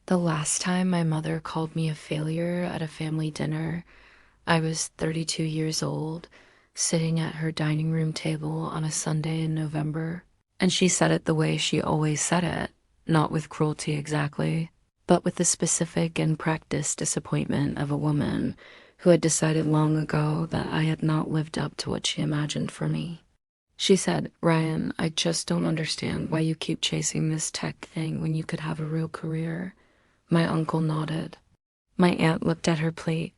The last time my mother called me a failure at a family dinner, I was 32 years old, sitting at her dining room table on a Sunday in November, and she said it the way she always said it, not with cruelty exactly, but with the specific and practiced disappointment of a woman who had decided long ago that I had not lived up to what she imagined for me. She said, "Ryan, I just don't understand why you keep chasing this tech thing when you could have a real career." My uncle nodded. My aunt looked at her plate.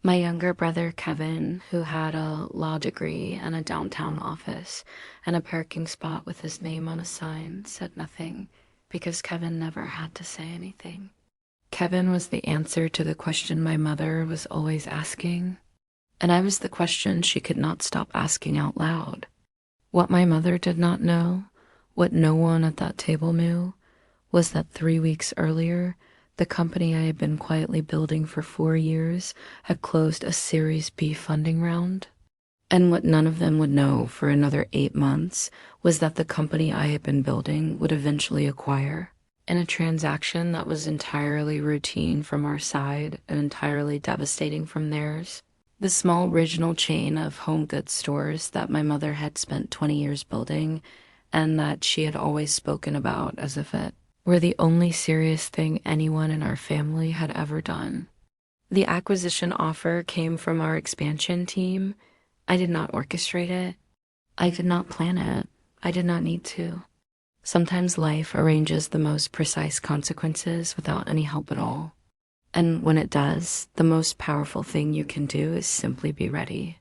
My younger brother, Kevin, who had a law degree and a downtown office and a parking spot with his name on a sign, said nothing because Kevin never had to say anything. Kevin was the answer to the question my mother was always asking, and I was the question she could not stop asking out loud. What my mother did not know, what no one at that table knew, was that 3 weeks earlier, the company I had been quietly building for 4 years had closed a Series B funding round. And what none of them would know for another 8 months was that the company I had been building would eventually acquire, in a transaction that was entirely routine from our side and entirely devastating from theirs, the small regional chain of home goods stores that my mother had spent 20 years building and that she had always spoken about as if it were the only serious thing anyone in our family had ever done. The acquisition offer came from our expansion team. I did not orchestrate it. I did not plan it. I did not need to. Sometimes life arranges the most precise consequences without any help at all. And when it does, the most powerful thing you can do is simply be ready.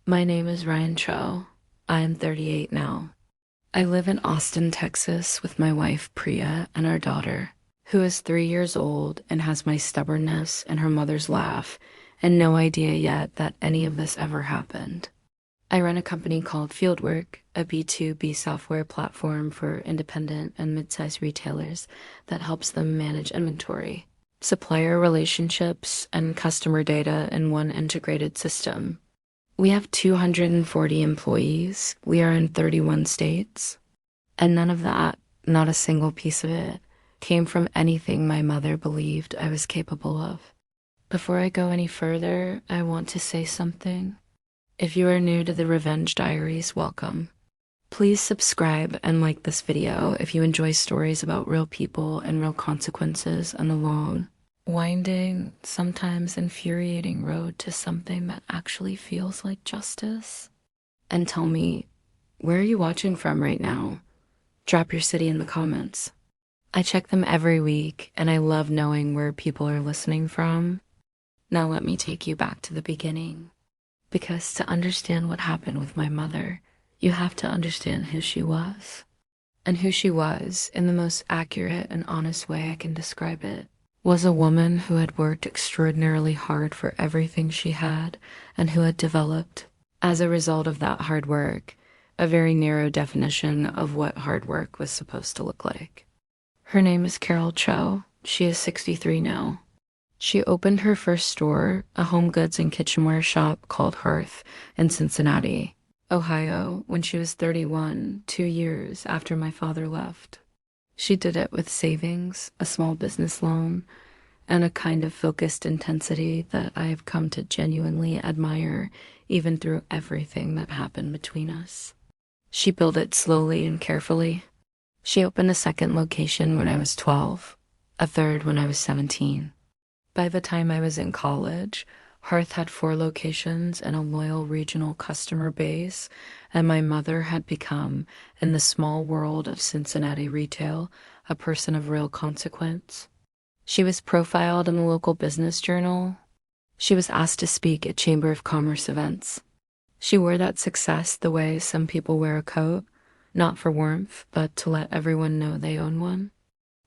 My name is Ryan Cho. I am 38 now. I live in Austin, Texas with my wife, Priya, and our daughter, who is 3 years old and has my stubbornness and her mother's laugh and no idea yet that any of this ever happened. I run a company called Fieldwork, a B2B software platform for independent and mid-sized retailers that helps them manage inventory, supplier relationships, and customer data in one integrated system. We have 240 employees. We are in 31 states. And none of that, not a single piece of it, came from anything my mother believed I was capable of. Before I go any further, I want to say something. If you are new to the Revenge Diaries, welcome. Please subscribe and like this video if you enjoy stories about real people and real consequences on the long, winding, sometimes infuriating road to something that actually feels like justice. And tell me, where are you watching from right now? Drop your city in the comments. I check them every week, and I love knowing where people are listening from. Now let me take you back to the beginning. Because to understand what happened with my mother, you have to understand who she was. And who she was, in the most accurate and honest way I can describe it, was a woman who had worked extraordinarily hard for everything she had and who had developed, as a result of that hard work, a very narrow definition of what hard work was supposed to look like. Her name is Carol Cho. She is 63 now. She opened her first store, a home goods and kitchenware shop called Hearth, in Cincinnati, Ohio, when she was 31, 2 years after my father left. She did it with savings, a small business loan, and a kind of focused intensity that I have come to genuinely admire even through everything that happened between us. She built it slowly and carefully. She opened a second location when I was 12, a third when I was 17. By the time I was in college, Hearth had 4 locations and a loyal regional customer base, and my mother had become, in the small world of Cincinnati retail, a person of real consequence. She was profiled in the local business journal. She was asked to speak at Chamber of Commerce events. She wore that success the way some people wear a coat, not for warmth, but to let everyone know they own one.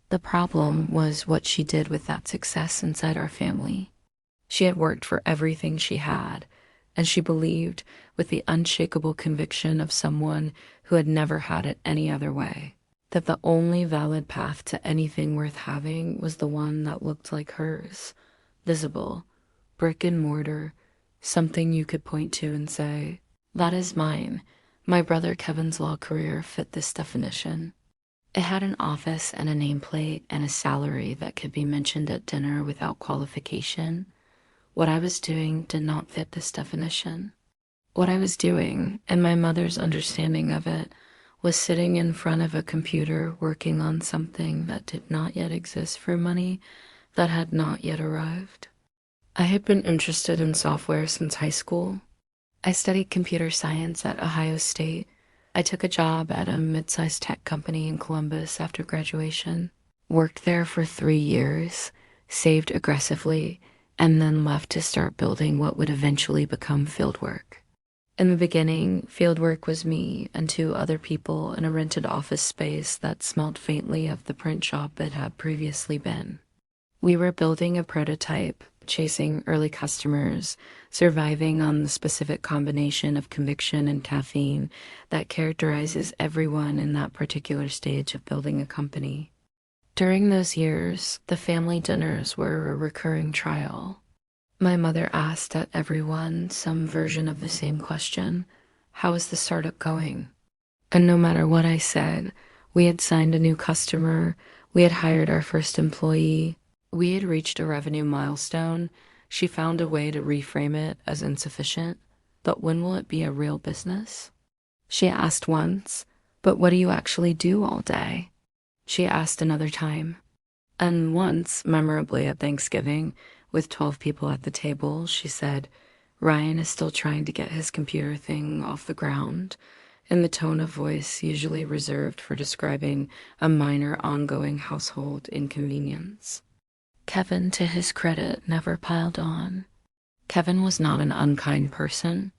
The problem was what she did with that success inside our family. She had worked for everything she had, and she believed, with the unshakable conviction of someone who had never had it any other way, that the only valid path to anything worth having was the one that looked like hers, visible, brick and mortar, something you could point to and say, "That is mine. My brother Kevin's law career fit this definition." It had an office and a nameplate and a salary that could be mentioned at dinner without qualification. What I was doing did not fit this definition. What I was doing, and my mother's understanding of it, was sitting in front of a computer working on something that did not yet exist for money that had not yet arrived. I had been interested in software since high school. I studied computer science at Ohio State. I took a job at a mid-sized tech company in Columbus after graduation, worked there for 3 years, saved aggressively, and then left to start building what would eventually become fieldwork. In the beginning, fieldwork was me and two other people in a rented office space that smelled faintly of the print shop it had previously been. We were building a prototype, chasing early customers, surviving on the specific combination of conviction and caffeine that characterizes everyone in that particular stage of building a company. During those years, the family dinners were a recurring trial. My mother asked at everyone some version of the same question: how is the startup going? And no matter what I said, we had signed a new customer, we had hired our first employee, we had reached a revenue milestone. She found a way to reframe it as insufficient. But when will it be a real business? She asked once, but what do you actually do all day? She asked another time. And once, memorably at Thanksgiving, with 12 people at the table, she said, Ryan is still trying to get his computer thing off the ground, in the tone of voice usually reserved for describing a minor ongoing household inconvenience. Kevin, to his credit, never piled on. Kevin was not an unkind person.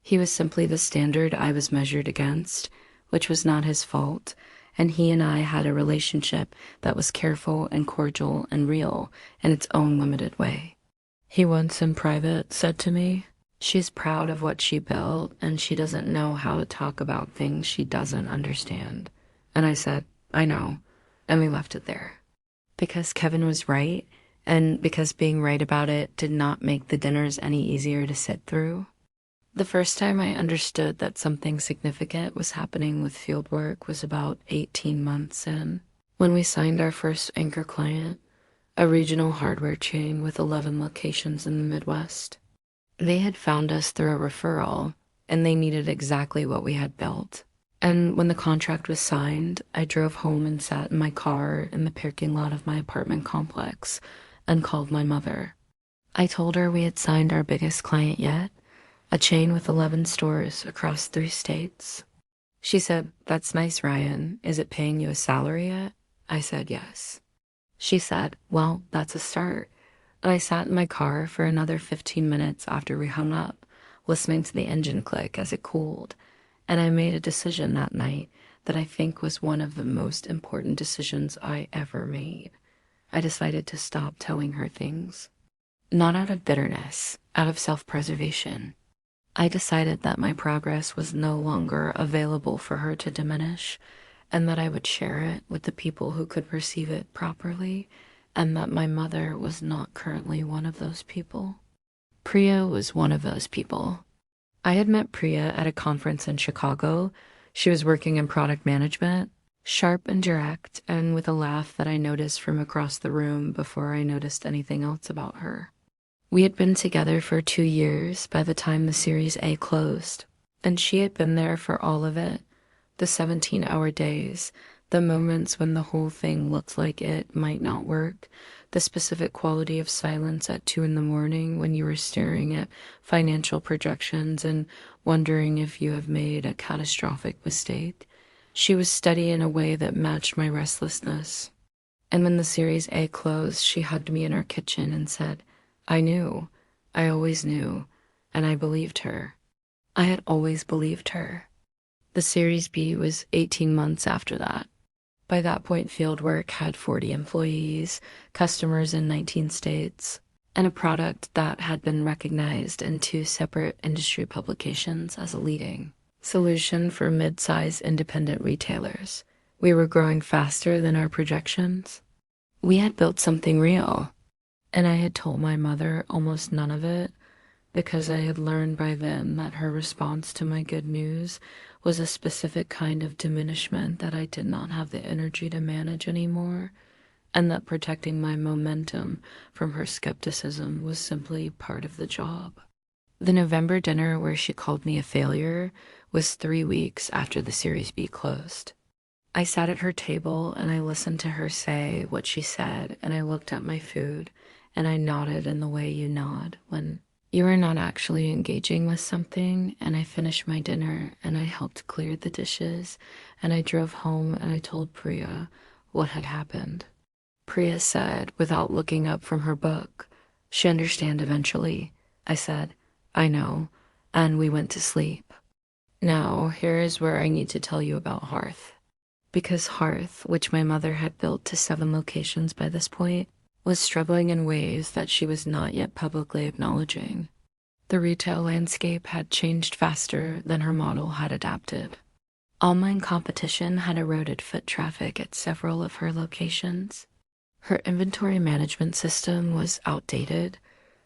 He was simply the standard I was measured against, which was not his fault, and he and I had a relationship that was careful and cordial and real in its own limited way. He once in private said to me, she's proud of what she built and she doesn't know how to talk about things she doesn't understand. And I said, I know, and we left it there. Because Kevin was right, and because being right about it did not make the dinners any easier to sit through. The first time I understood that something significant was happening with fieldwork was about 18 months in, when we signed our first anchor client, a regional hardware chain with 11 locations in the Midwest. They had found us through a referral, and they needed exactly what we had built. And when the contract was signed, I drove home and sat in my car in the parking lot of my apartment complex and called my mother. I told her we had signed our biggest client yet, a chain with 11 stores across 3 states. She said, that's nice, Ryan. Is it paying you a salary yet? I said yes. She said, well, that's a start. And I sat in my car for another 15 minutes after we hung up, listening to the engine click as it cooled. And I made a decision that night that I think was one of the most important decisions I ever made. I decided to stop telling her things. Not out of bitterness, out of self-preservation. I decided that my progress was no longer available for her to diminish, and that I would share it with the people who could receive it properly, and that my mother was not currently one of those people. Priya was one of those people. I had met Priya at a conference in Chicago. She was working in product management, sharp and direct, and with a laugh that I noticed from across the room before I noticed anything else about her. We had been together for 2 years by the time the Series A closed, and she had been there for all of it, the 17-hour days, the moments when the whole thing looked like it might not work, the specific quality of silence at 2 a.m. when you were staring at financial projections and wondering if you have made a catastrophic mistake. She was steady in a way that matched my restlessness. And when the Series A closed, she hugged me in our kitchen and said, I knew, I always knew, and I believed her. I had always believed her. The Series B was 18 months after that. By that point, Fieldwork had 40 employees, customers in 19 states, and a product that had been recognized in 2 separate industry publications as a leading solution for mid-size independent retailers. We were growing faster than our projections. We had built something real. And I had told my mother almost none of it because I had learned by then that her response to my good news was a specific kind of diminishment that I did not have the energy to manage anymore, and that protecting my momentum from her skepticism was simply part of the job. The November dinner where she called me a failure was 3 weeks after the Series B closed. I sat at her table and I listened to her say what she said, and I looked at my food and I nodded in the way you nod when you are not actually engaging with something. And I finished my dinner and I helped clear the dishes, and I drove home and I told Priya what had happened. Priya said, without looking up from her book, "She understand eventually." I said, "I know," and we went to sleep. Now, here is where I need to tell you about Hearth. Because Hearth, which my mother had built to 7 locations by this point, was struggling in ways that she was not yet publicly acknowledging. The retail landscape had changed faster than her model had adapted. Online competition had eroded foot traffic at several of her locations. Her inventory management system was outdated,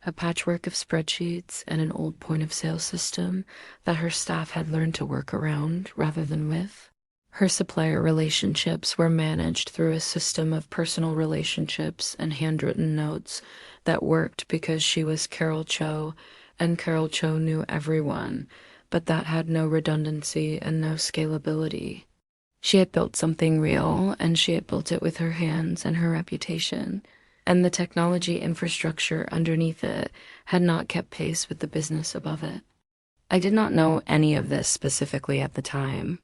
a patchwork of spreadsheets and an old point-of-sale system that her staff had learned to work around rather than with. Her supplier relationships were managed through a system of personal relationships and handwritten notes that worked because she was Carol Cho, and Carol Cho knew everyone, but that had no redundancy and no scalability. She had built something real, and she had built it with her hands and her reputation, and the technology infrastructure underneath it had not kept pace with the business above it. I did not know any of this specifically at the time.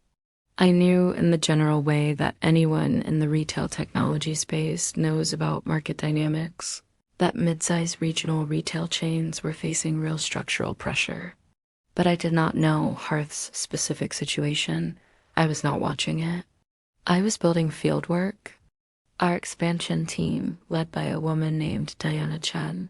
I knew in the general way that anyone in the retail technology space knows about market dynamics, that mid-sized regional retail chains were facing real structural pressure. But I did not know Hearth's specific situation. I was not watching it. I was building field work. Our expansion team, led by a woman named Diana Chen,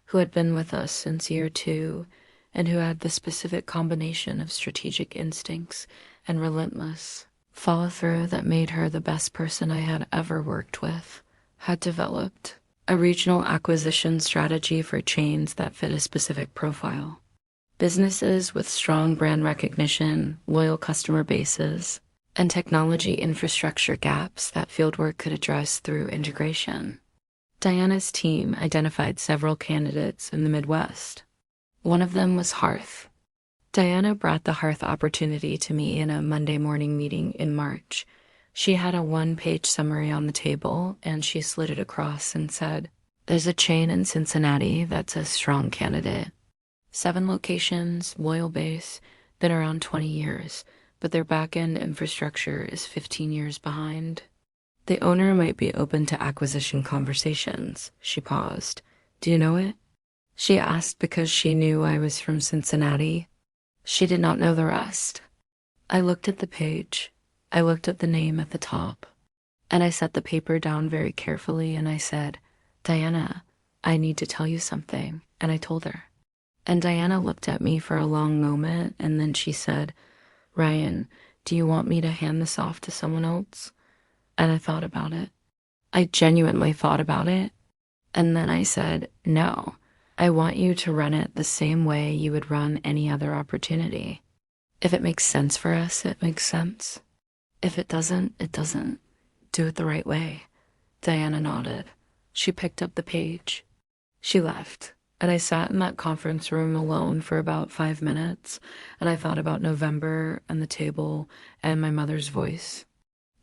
who had been with us since year 2 and who had the specific combination of strategic instincts and relentless follow-through that made her the best person I had ever worked with, had developed a regional acquisition strategy for chains that fit a specific profile. Businesses with strong brand recognition, loyal customer bases, and technology infrastructure gaps that fieldwork could address through integration. Diana's team identified several candidates in the Midwest. One of them was Hearth. Diana brought the Hearth opportunity to me in a Monday morning meeting in March. She had a 1-page summary on the table, and she slid it across and said, "There's a chain in Cincinnati that's a strong candidate. 7 locations, loyal base, been around 20 years, but their back-end infrastructure is 15 years behind. The owner might be open to acquisition conversations." She paused. "Do you know it?" She asked because she knew I was from Cincinnati. She did not know the rest. I looked at the page. I looked at the name at the top. And I set the paper down very carefully and I said, "Diana, I need to tell you something." And I told her. And Diana looked at me for a long moment and then she said, "Ryan, do you want me to hand this off to someone else?" And I thought about it. I genuinely thought about it. And then I said, "No. I want you to run it the same way you would run any other opportunity. If it makes sense for us, it makes sense. If it doesn't, it doesn't. Do it the right way." Diana nodded. She picked up the page. She left, and I sat in that conference room alone for about 5 minutes, and I thought about November and the table and my mother's voice.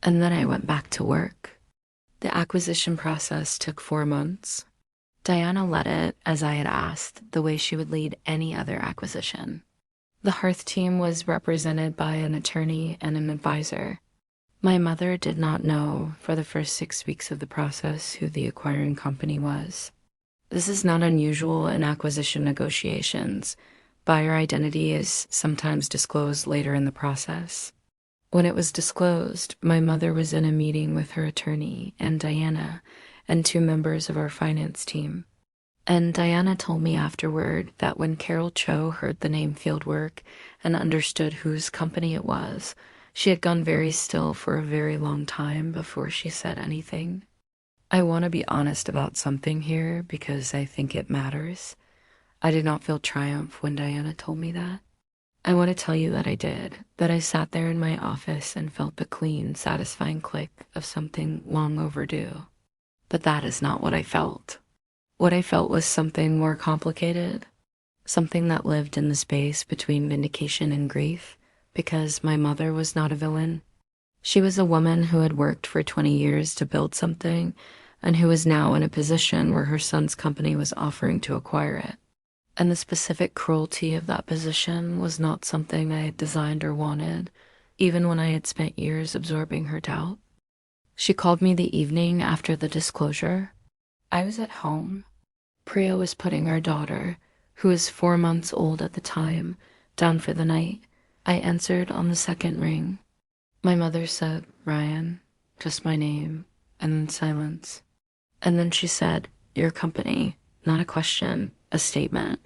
And then I went back to work. The acquisition process took 4 months. Diana led it, as I had asked, the way she would lead any other acquisition. The Hearth team was represented by an attorney and an advisor. My mother did not know for the first 6 weeks of the process who the acquiring company was. This is not unusual in acquisition negotiations. Buyer identity is sometimes disclosed later in the process. When it was disclosed, my mother was in a meeting with her attorney and Diana and 2 members of our finance team. And Diana told me afterward that when Carol Cho heard the name Fieldwork and understood whose company it was, she had gone very still for a very long time before she said anything. I want to be honest about something here because I think it matters. I did not feel triumph when Diana told me that. I want to tell you that I did, that I sat there in my office and felt the clean, satisfying click of something long overdue. But that is not what I felt. What I felt was something more complicated, something that lived in the space between vindication and grief, because my mother was not a villain. She was a woman who had worked for 20 years to build something and who was now in a position where her son's company was offering to acquire it. And the specific cruelty of that position was not something I had designed or wanted, even when I had spent years absorbing her doubt. She called me the evening after the disclosure. I was at home. Priya was putting our daughter, who was 4 months old at the time, down for the night. I answered on the second ring. My mother said, "Ryan," just my name, and then silence. And then she said, "Your company," not a question, a statement.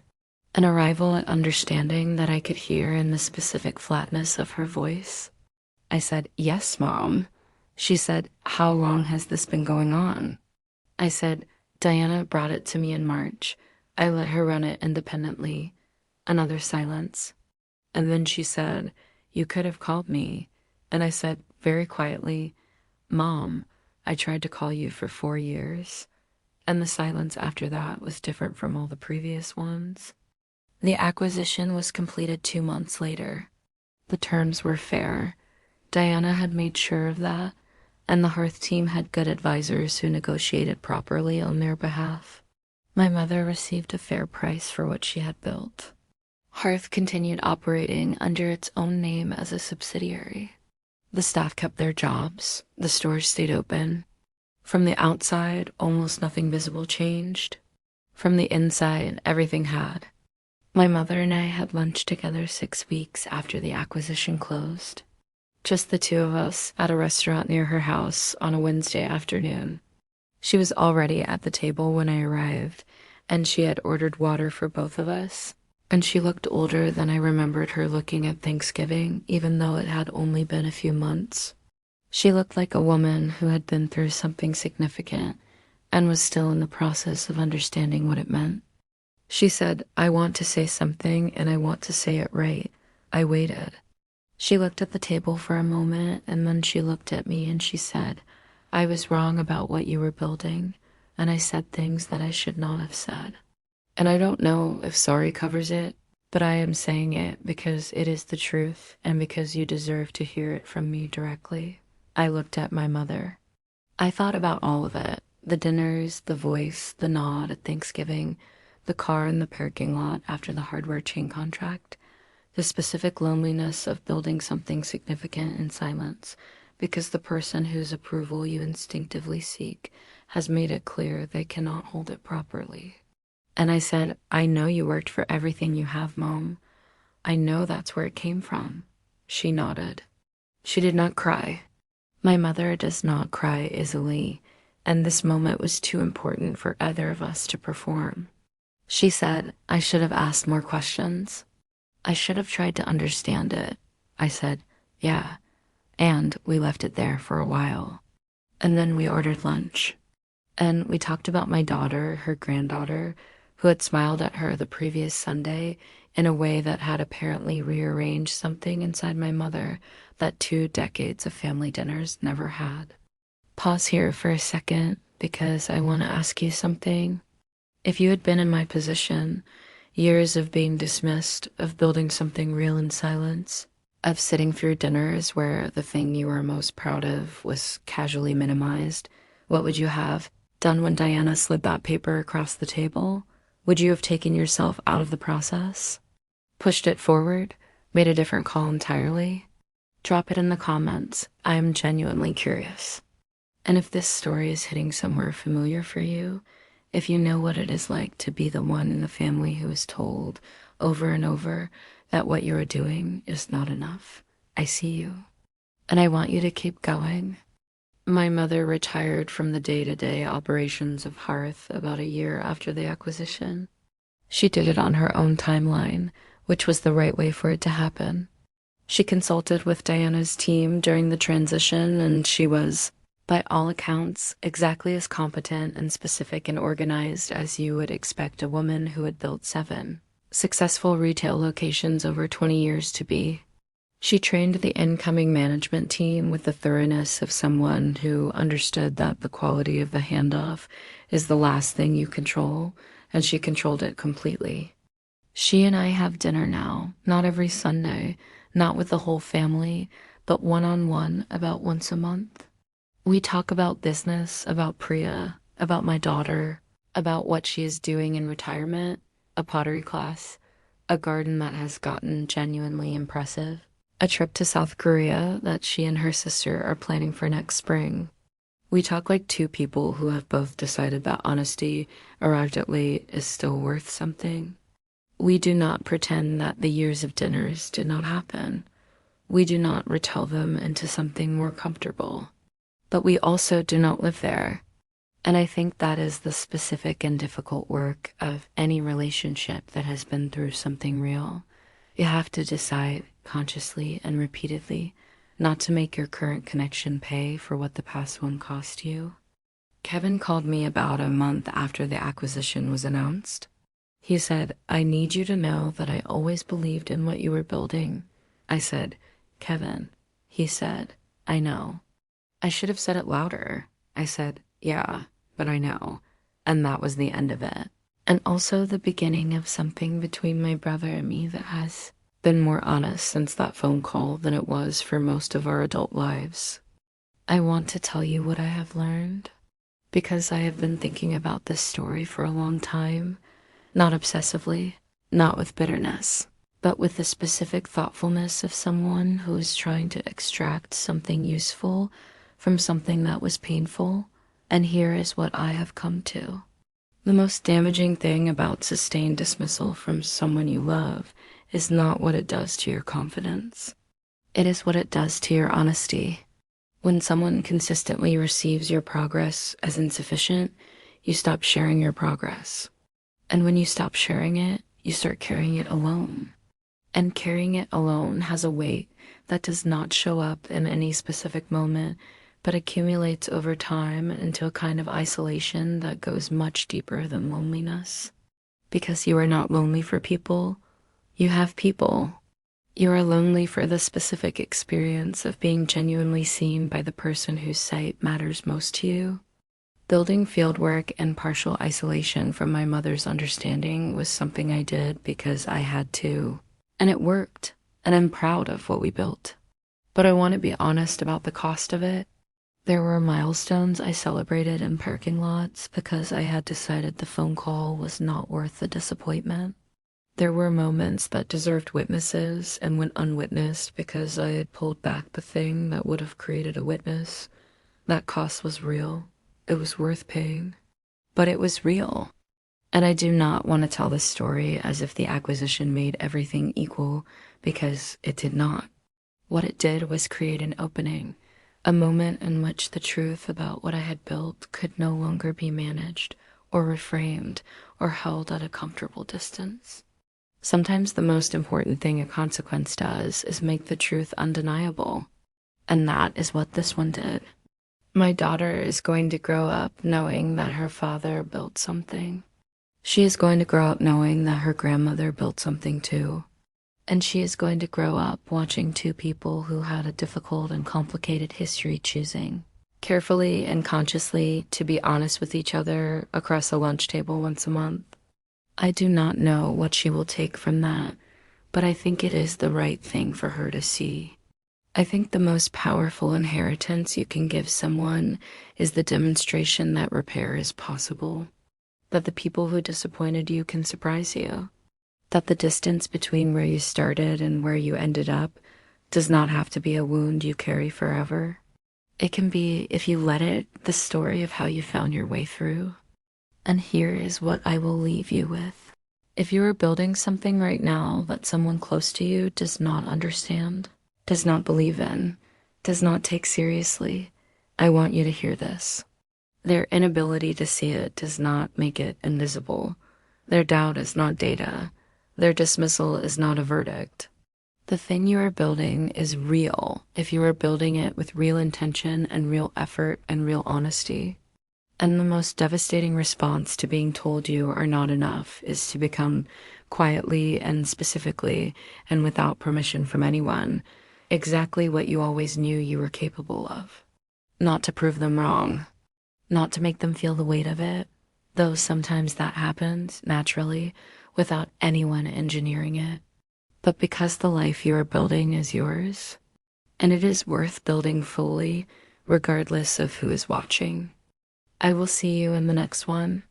An arrival at understanding that I could hear in the specific flatness of her voice. I said, "Yes, Mom." She said, "How long has this been going on?" I said, "Diana brought it to me in March. I let her run it independently." Another silence. And then she said, "You could have called me." And I said very quietly, "Mom, I tried to call you for 4 years." And the silence after that was different from all the previous ones. The acquisition was completed 2 months later. The terms were fair. Diana had made sure of that, and the Hearth team had good advisors who negotiated properly on their behalf. My mother received a fair price for what she had built. Hearth continued operating under its own name as a subsidiary. The staff kept their jobs. The stores stayed open. From the outside, almost nothing visible changed. From the inside, everything had. My mother and I had lunch together 6 weeks after the acquisition closed. Just the two of us at a restaurant near her house on a Wednesday afternoon. She was already at the table when I arrived, and she had ordered water for both of us. And she looked older than I remembered her looking at Thanksgiving, even though it had only been a few months. She looked like a woman who had been through something significant and was still in the process of understanding what it meant. She said, "I want to say something, and I want to say it right." I waited. She looked at the table for a moment, and then she looked at me and she said, "I was wrong about what you were building, and I said things that I should not have said. And I don't know if sorry covers it, but I am saying it because it is the truth and because you deserve to hear it from me directly." I looked at my mother. I thought about all of it. The dinners, the voice, the nod at Thanksgiving, the car in the parking lot after the hardware chain contract, the specific loneliness of building something significant in silence because the person whose approval you instinctively seek has made it clear they cannot hold it properly. And I said, "I know you worked for everything you have, Mom. I know that's where it came from." She nodded. She did not cry. My mother does not cry easily, and this moment was too important for either of us to perform. She said, "I should have asked more questions. I should have tried to understand it." I said, "Yeah," and we left it there for a while. And then we ordered lunch. And we talked about my daughter, her granddaughter, who had smiled at her the previous Sunday in a way that had apparently rearranged something inside my mother that 2 decades of family dinners never had. Pause here for a second because I want to ask you something. If you had been in my position, years of being dismissed, of building something real in silence, of sitting through dinners where the thing you were most proud of was casually minimized, what would you have done when Diana slid that paper across the table? Would you have taken yourself out of the process? Pushed it forward? Made a different call entirely? Drop it in the comments. I am genuinely curious. And if this story is hitting somewhere familiar for you, if you know what it is like to be the one in the family who is told over and over that what you are doing is not enough, I see you. And I want you to keep going. My mother retired from the day-to-day operations of Hearth about a year after the acquisition. She did it on her own timeline, which was the right way for it to happen. She consulted with Diana's team during the transition, and she was, by all accounts, exactly as competent and specific and organized as you would expect a woman who had built 7. successful retail locations over 20 years to be. She trained the incoming management team with the thoroughness of someone who understood that the quality of the handoff is the last thing you control, and she controlled it completely. She and I have dinner now, not every Sunday, not with the whole family, but one-on-one about once a month. We talk about business, about Priya, about my daughter, about what she is doing in retirement, a pottery class, a garden that has gotten genuinely impressive, a trip to South Korea that she and her sister are planning for next spring. We talk like two people who have both decided that honesty arrived at late is still worth something. We do not pretend that the years of dinners did not happen. We do not retell them into something more comfortable. But we also do not live there. And I think that is the specific and difficult work of any relationship that has been through something real. You have to decide consciously and repeatedly not to make your current connection pay for what the past one cost you. Kevin called me about a month after the acquisition was announced. He said, "I need you to know that I always believed in what you were building." I said, "Kevin." He said, "I know." I should have said it louder. I said, "Yeah, but I know." And that was the end of it. And also the beginning of something between my brother and me that has been more honest since that phone call than it was for most of our adult lives. I want to tell you what I have learned, because I have been thinking about this story for a long time, not obsessively, not with bitterness, but with the specific thoughtfulness of someone who is trying to extract something useful from something that was painful. And here is what I have come to. The most damaging thing about sustained dismissal from someone you love is not what it does to your confidence. It is what it does to your honesty. When someone consistently receives your progress as insufficient, you stop sharing your progress. And when you stop sharing it, you start carrying it alone. And carrying it alone has a weight that does not show up in any specific moment, but accumulates over time into a kind of isolation that goes much deeper than loneliness. Because you are not lonely for people, you have people. You are lonely for the specific experience of being genuinely seen by the person whose sight matters most to you. Building fieldwork and partial isolation from my mother's understanding was something I did because I had to. And it worked, and I'm proud of what we built. But I want to be honest about the cost of it. There were milestones I celebrated in parking lots because I had decided the phone call was not worth the disappointment. There were moments that deserved witnesses and went unwitnessed because I had pulled back the thing that would have created a witness. That cost was real. It was worth paying. But it was real. And I do not want to tell this story as if the acquisition made everything equal, because it did not. What it did was create an opening, a moment in which the truth about what I had built could no longer be managed or reframed or held at a comfortable distance. Sometimes the most important thing a consequence does is make the truth undeniable. And that is what this one did. My daughter is going to grow up knowing that her father built something. She is going to grow up knowing that her grandmother built something too. And she is going to grow up watching two people who had a difficult and complicated history choosing, carefully and consciously, to be honest with each other across a lunch table once a month. I do not know what she will take from that, but I think it is the right thing for her to see. I think the most powerful inheritance you can give someone is the demonstration that repair is possible, that the people who disappointed you can surprise you, that the distance between where you started and where you ended up does not have to be a wound you carry forever. It can be, if you let it, the story of how you found your way through. And here is what I will leave you with. If you are building something right now that someone close to you does not understand, does not believe in, does not take seriously, I want you to hear this. Their inability to see it does not make it invisible. Their doubt is not data. Their dismissal is not a verdict. The thing you are building is real if you are building it with real intention and real effort and real honesty. And the most devastating response to being told you are not enough is to become quietly and specifically and without permission from anyone exactly what you always knew you were capable of. Not to prove them wrong, not to make them feel the weight of it, though sometimes that happens naturally without anyone engineering it, but because the life you are building is yours, and it is worth building fully, regardless of who is watching. I will see you in the next one.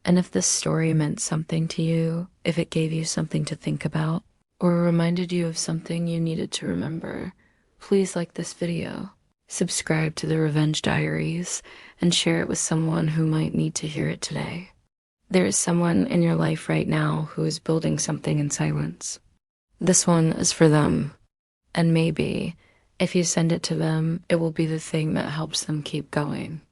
And if this story meant something to you, if it gave you something to think about, or reminded you of something you needed to remember, please like this video, subscribe to the Revenge Diaries, and share it with someone who might need to hear it today. There is someone in your life right now who is building something in silence. This one is for them, and maybe if you send it to them, it will be the thing that helps them keep going.